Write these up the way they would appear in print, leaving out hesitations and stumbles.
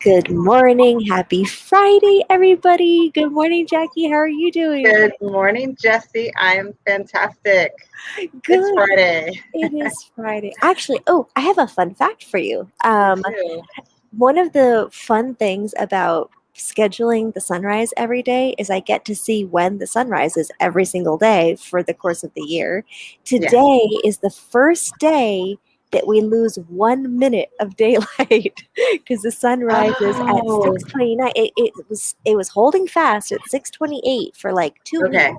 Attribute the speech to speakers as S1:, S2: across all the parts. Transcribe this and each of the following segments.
S1: Good morning. Happy Friday, everybody. Good morning, Jackie. How are you doing?
S2: Good morning, Jesse. I am fantastic. It's
S1: Good.
S2: Friday.
S1: It is Friday. Actually, I have a fun fact for you.
S2: Me too.
S1: One of the fun things about scheduling the sunrise every day is I get to see when the sun rises every single day for the course of the year.
S2: Yeah.
S1: Today is the first day that we lose 1 minute of daylight because the sun rises at
S2: Oh,
S1: 6:29. It was holding fast at 6:28 for like 2 weeks.
S2: okay.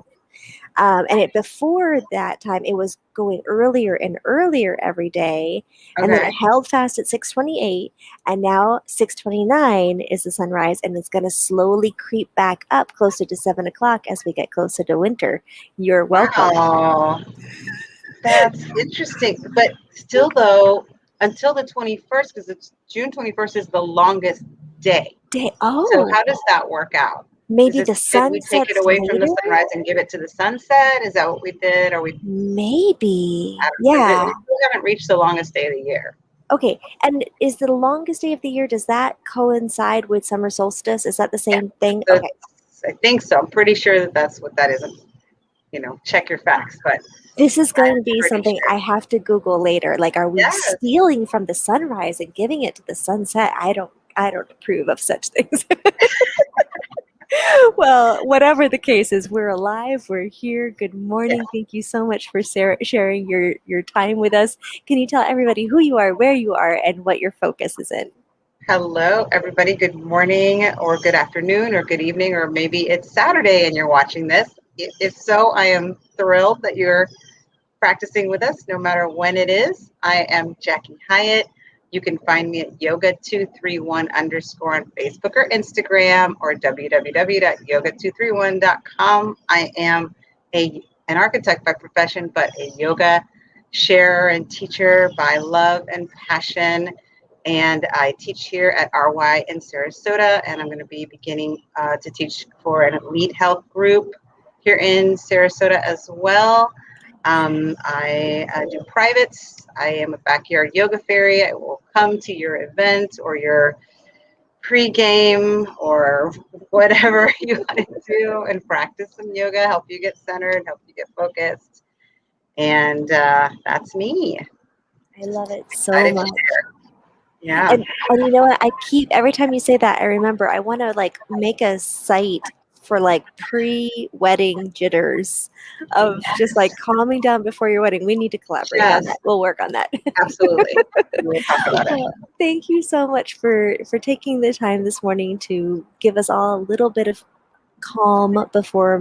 S1: And before that time, it was going earlier and earlier every day, and then it
S2: Okay.
S1: held fast at 6:28, and now 6:29 is the sunrise, and it's going to slowly creep back up closer to 7 o'clock as we get closer to winter. You're welcome.
S2: Wow. That's interesting. But still, though, until the 21st, because it's June 21st is the longest day. So,
S1: Oh,
S2: how does that work out? Is
S1: maybe
S2: it
S1: the
S2: did we
S1: sun
S2: take it
S1: sets
S2: away from the
S1: later.
S2: sunrise and give it to the sunset? Is that what we did? Or we,
S1: Maybe,
S2: because we
S1: yeah.
S2: still haven't reached the longest day of the year.
S1: Okay, and is the longest day of the year, does that coincide with summer solstice? Is that the
S2: Yeah.
S1: same thing?
S2: So
S1: Okay.
S2: I think so. I'm pretty sure that that's what that is. Check your facts, but
S1: This is going to
S2: I'm
S1: be
S2: pretty
S1: something I
S2: sure.
S1: have to Google later. Like, are we
S2: Yes,
S1: stealing from the sunrise and giving it to the sunset? I don't approve of such things. Well, whatever the case is, we're alive. We're here. Good
S2: yes.
S1: morning. Thank you so much for sharing your time with us. Can you tell everybody who you are, where you are, and what your focus is in?
S2: Hello, everybody. Good morning, or good afternoon, or good evening, or maybe it's Saturday and you're watching this. If so, I am thrilled that you're practicing with us, no matter when it is. I am Jackie Hyatt. You can find me at yoga231 underscore on Facebook or Instagram or www.yoga231.com. I am an architect by profession, but a yoga sharer and teacher by love and passion. And I teach here at RY in Sarasota, and I'm going to be beginning to teach for an elite health group here in Sarasota as well. I do privates. I am a backyard yoga fairy. I will come to your event or your pre-game or whatever you want to do and practice some yoga, help you get centered, help you get focused. And that's me.
S1: I love it so
S2: Excited to
S1: much.
S2: share. Yeah.
S1: And you know what? I keep every time you say that, I remember I want to like make a site for like pre-wedding jitters of just like calming down before your wedding. We need to collaborate on
S2: Yes,
S1: that. We'll work on that.
S2: absolutely. We'll talk about it.
S1: Well, thank you so much for taking the time this morning to give us all a little bit of calm before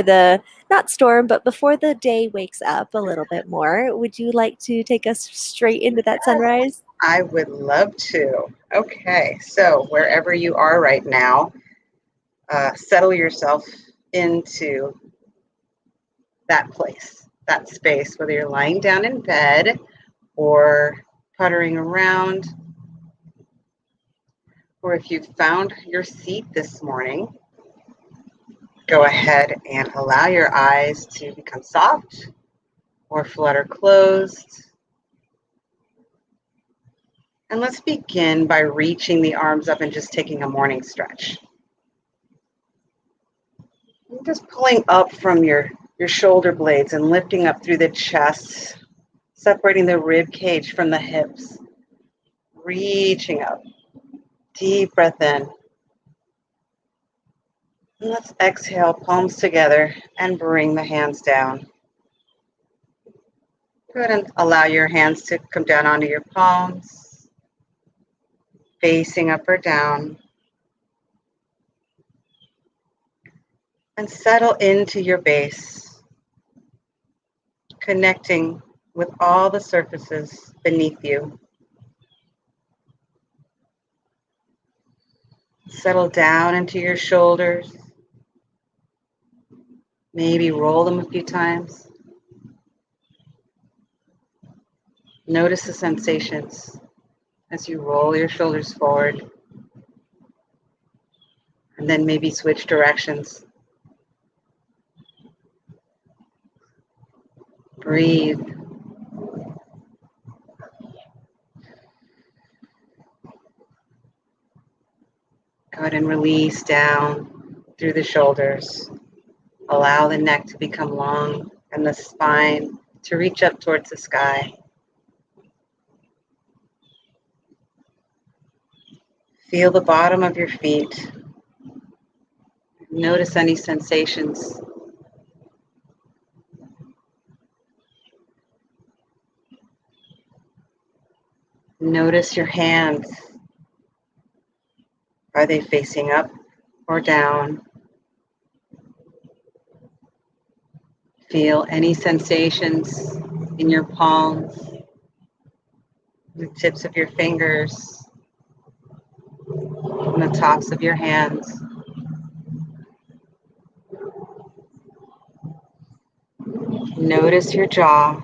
S1: the not storm, but before the day wakes up a little bit more. Would you like to take us straight into that
S2: Yes,
S1: sunrise?
S2: I would love to. Okay, so wherever you are right now, settle yourself into that place, that space, whether you're lying down in bed or puttering around, or if you've found your seat this morning, go ahead and allow your eyes to become soft or flutter closed. And let's begin by reaching the arms up and just taking a morning stretch. Just pulling up from your shoulder blades and lifting up through the chest, separating the rib cage from the hips, reaching up. Deep breath in. And let's exhale, palms together, and bring the hands down. Go ahead and allow your hands to come down onto your palms, facing up or down. And settle into your base, connecting with all the surfaces beneath you. Settle down into your shoulders. Maybe roll them a few times. Notice the sensations as you roll your shoulders forward. And then maybe switch directions. Breathe. Go ahead and release down through the shoulders. Allow the neck to become long and the spine to reach up towards the sky. Feel the bottom of your feet. Notice any sensations. Notice your hands. Are they facing up or down? Feel any sensations in your palms, the tips of your fingers, and the tops of your hands. Notice your jaw.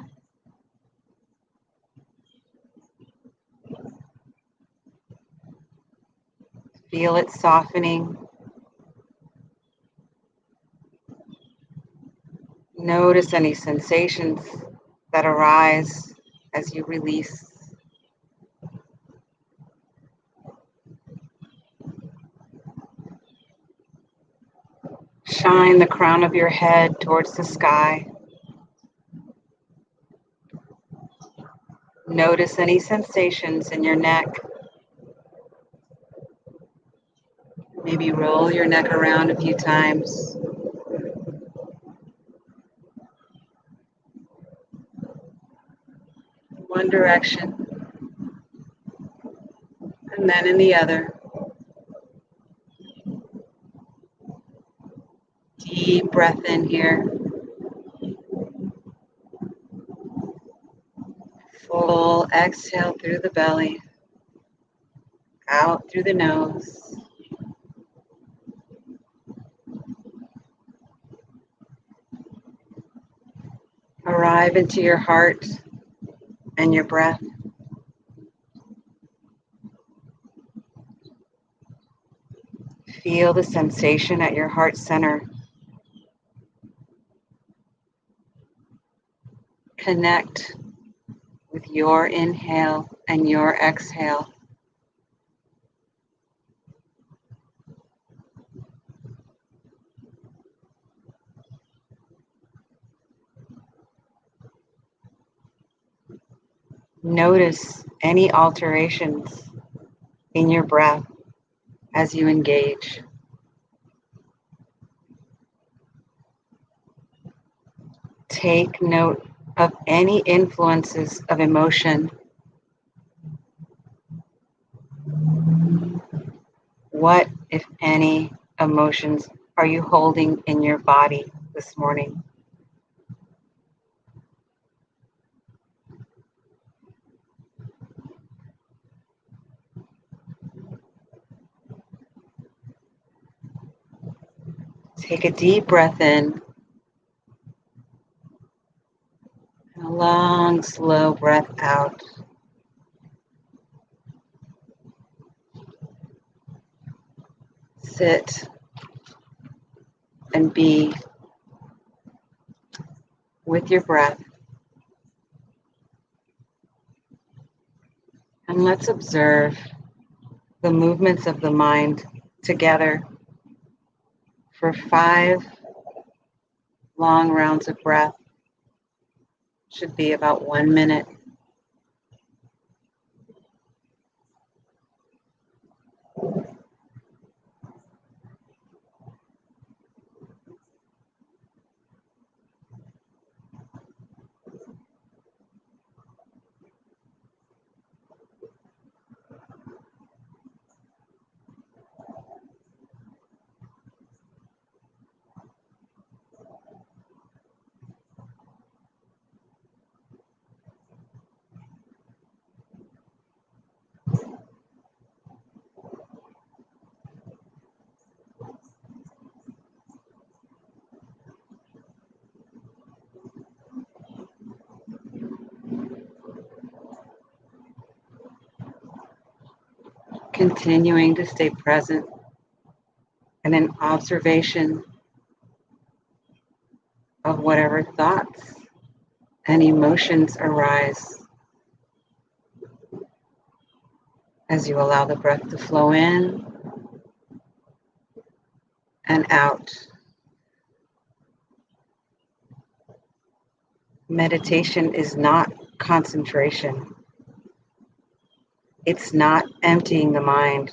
S2: Feel it softening. Notice any sensations that arise as you release. Shine the crown of your head towards the sky. Notice any sensations in your neck. Maybe roll your neck around a few times. One direction, and then in the other. Deep breath in here. Full exhale through the belly, out through the nose. Arrive into your heart and your breath. Feel the sensation at your heart center. Connect with your inhale and your exhale. Notice any alterations in your breath as you engage. Take note of any influences of emotion. What, if any, emotions are you holding in your body this morning? Take a deep breath in and a long, slow breath out. Sit and be with your breath. And let's observe the movements of the mind together for 5 long rounds of breath. Should be about 1 minute. Continuing to stay present and in observation of whatever thoughts and emotions arise as you allow the breath to flow in and out. Meditation is not concentration. It's not emptying the mind.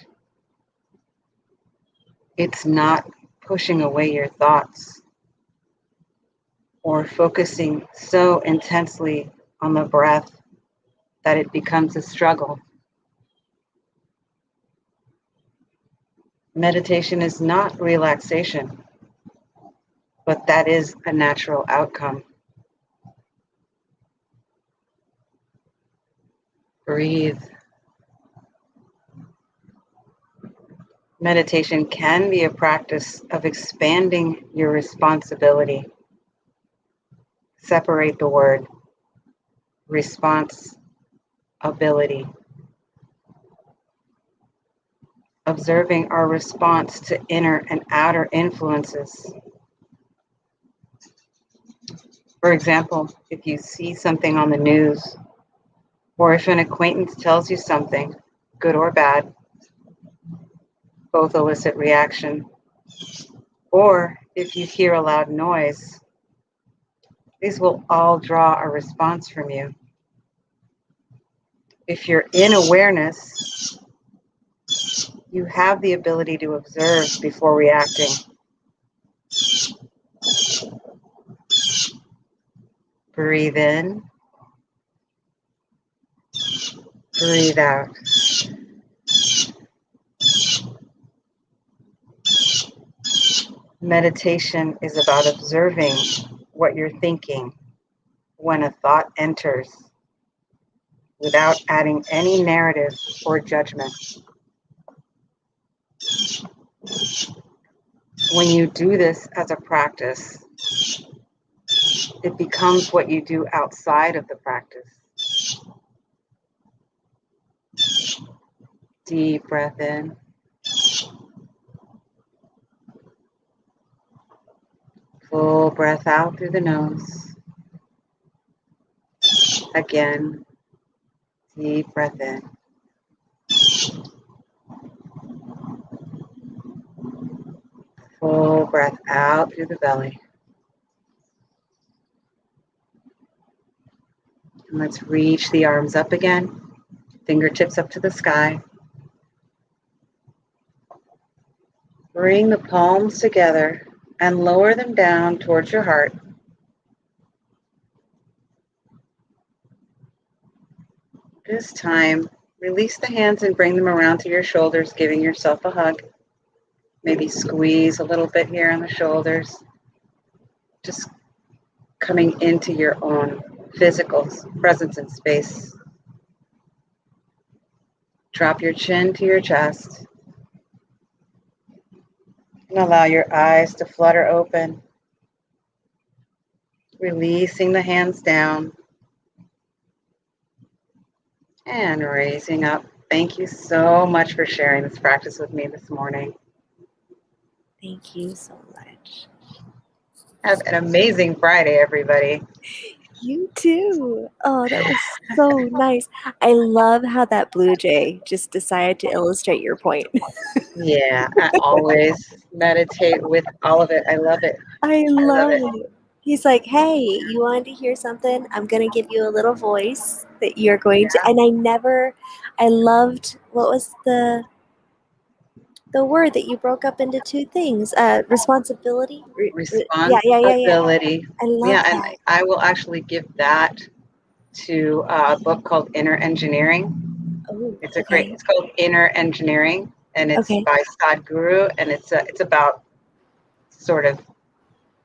S2: It's not pushing away your thoughts or focusing so intensely on the breath that it becomes a struggle. Meditation is not relaxation, but that is a natural outcome. Breathe. Meditation can be a practice of expanding your responsibility. Separate the word response ability. Observing our response to inner and outer influences. For example, if you see something on the news, or if an acquaintance tells you something, good or bad, both elicit reaction. Or if you hear a loud noise, these will all draw a response from you. If you're in awareness, you have the ability to observe before reacting. Breathe in. Breathe out. Meditation is about observing what you're thinking when a thought enters without adding any narrative or judgment. When you do this as a practice, it becomes what you do outside of the practice. Deep breath in. Full breath out through the nose. Again, deep breath in. Full breath out through the belly. And let's reach the arms up again, fingertips up to the sky. Bring the palms together and lower them down towards your heart. This time, release the hands and bring them around to your shoulders, giving yourself a hug. Maybe squeeze a little bit here on the shoulders. Just coming into your own physical presence in space. Drop your chin to your chest. And allow your eyes to flutter open. Releasing the hands down. And raising up. Thank you so much for sharing this practice with me this morning.
S1: Thank you so much.
S2: Have an amazing Friday, everybody.
S1: You too. Oh, that was so nice. I love how that blue jay just decided to illustrate your point.
S2: Yeah, I always meditate with all of it. I love it.
S1: I
S2: love
S1: love
S2: it.
S1: it. He's like, hey, you wanted to hear something? I'm going to give you a little voice that you're going to. And I loved, what was the word that you broke up into two things? Responsibility? Yeah.
S2: Responsibility.
S1: I love
S2: Yeah, and
S1: that.
S2: I will actually give that to a book called Inner Engineering.
S1: Oh,
S2: It's called Inner Engineering, and it's
S1: Okay.
S2: by Sadhguru, and it's about sort of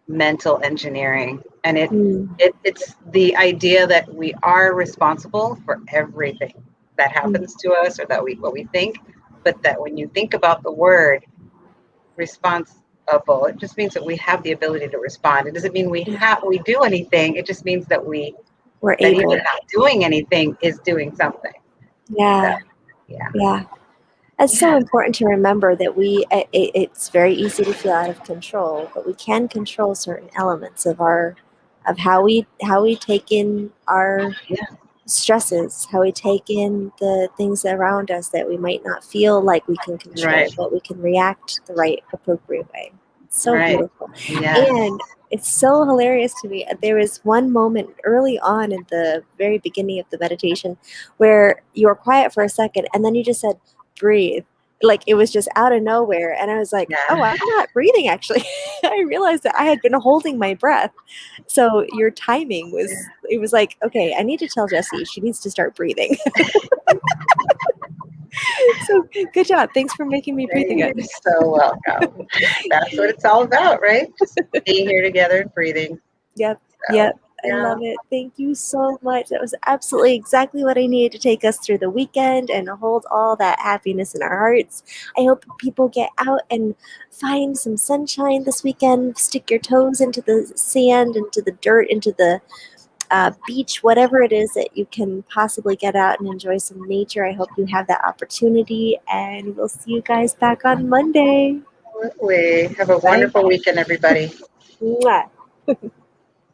S2: mental engineering, and it's the idea that we are responsible for everything that happens to us or that what we think, but that when you think about the word responsible, it just means that we have the ability to respond. It doesn't mean we do anything. It just means that
S1: we're
S2: that
S1: able.
S2: even not doing anything is doing something.
S1: Yeah.
S2: So, yeah.
S1: Yeah. It's so important to remember that it's very easy to feel out of control, but we can control certain elements of how we take in our stresses, how we take in the things around us that we might not feel like we can control,
S2: Right.
S1: but we can react the right appropriate way. So
S2: Right.
S1: beautiful.
S2: Yes.
S1: And it's so hilarious to me. There was one moment early on in the very beginning of the meditation where you were quiet for a second and then you just said, breathe. Like it was just out of nowhere. And I was like,
S2: Yeah.
S1: oh, I'm not breathing actually. I realized that I had been holding my breath. So your timing was, it was like, okay, I need to tell Jessie she needs to start breathing. So good job. Thanks for making me breathe again.
S2: You're so welcome. That's what it's all about, right? Just being here together and breathing.
S1: Yep.
S2: So,
S1: Yep. I
S2: yeah.
S1: love it. Thank you so much. That was absolutely exactly what I needed to take us through the weekend and hold all that happiness in our hearts. I hope people get out and find some sunshine this weekend. Stick your toes into the sand, into the dirt, into the beach, whatever it is that you can possibly get out and enjoy some nature. I hope you have that opportunity, and we'll see you guys back on Monday.
S2: Absolutely. Have a
S1: Bye.
S2: wonderful weekend, everybody.
S1: Mwah.